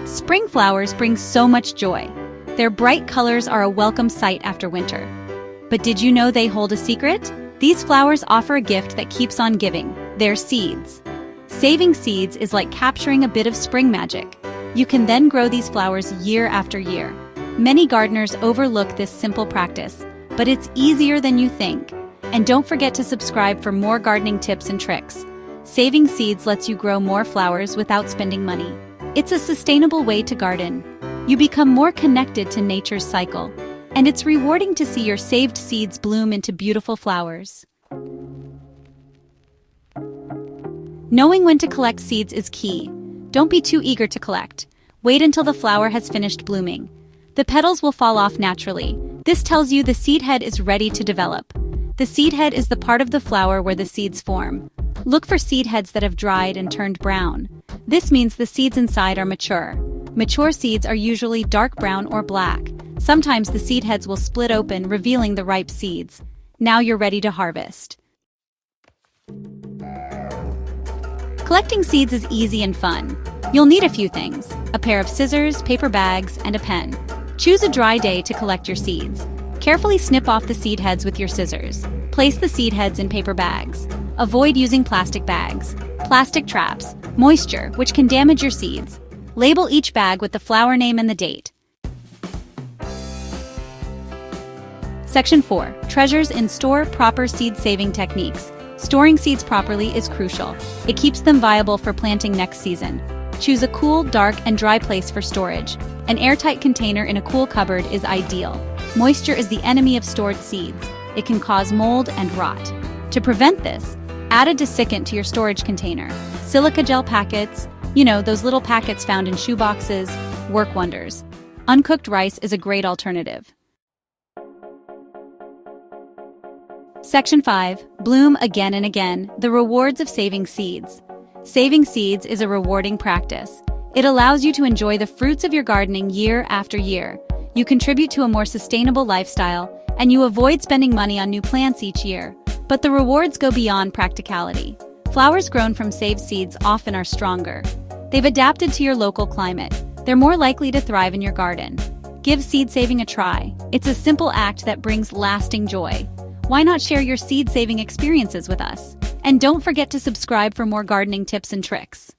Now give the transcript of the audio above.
Spring flowers bring so much joy. Their bright colors are a welcome sight after winter. But did you know they hold a secret? These flowers offer a gift that keeps on giving. They're seeds. Saving seeds is like capturing a bit of spring magic. You can then grow these flowers year after year. Many gardeners overlook this simple practice, but it's easier than you think. And don't forget to subscribe for more gardening tips and tricks. Saving seeds lets you grow more flowers without spending money. It's a sustainable way to garden. You become more connected to nature's cycle, and it's rewarding to see your saved seeds bloom into beautiful flowers. Knowing when to collect seeds is key. Don't be too eager to collect. Wait until the flower has finished blooming. The petals will fall off naturally. This tells you the seed head is ready to develop. The seed head is the part of the flower where the seeds form. Look for seed heads that have dried and turned brown. This means the seeds inside are mature. Mature seeds are usually dark brown or black. Sometimes the seed heads will split open, revealing the ripe seeds. Now you're ready to harvest. Collecting seeds is easy and fun. You'll need a few things: a pair of scissors, paper bags, and a pen. Choose a dry day to collect your seeds. Carefully snip off the seed heads with your scissors. Place the seed heads in paper bags. Avoid using plastic bags. Plastic traps moisture, which can damage your seeds. Label each bag with the flower name and the date. Section 4. Treasures in store. Proper seed-saving techniques. Storing seeds properly is crucial. It keeps them viable for planting next season. Choose a cool, dark, and dry place for storage. An airtight container in a cool cupboard is ideal. Moisture is the enemy of stored seeds. It can cause mold and rot. To prevent this, add a desiccant to your storage container. Silica gel packets, those little packets found in shoe boxes, work wonders. Uncooked rice is a great alternative. Section 5. Bloom again and again. The rewards of saving seeds. Saving seeds is a rewarding practice. It allows you to enjoy the fruits of your gardening year after year. You contribute to a more sustainable lifestyle, and you avoid spending money on new plants each year. But the rewards go beyond practicality. Flowers grown from saved seeds often are stronger. They've adapted to your local climate. They're more likely to thrive in your garden. Give seed saving a try. It's a simple act that brings lasting joy. Why not share your seed-saving experiences with us? And don't forget to subscribe for more gardening tips and tricks.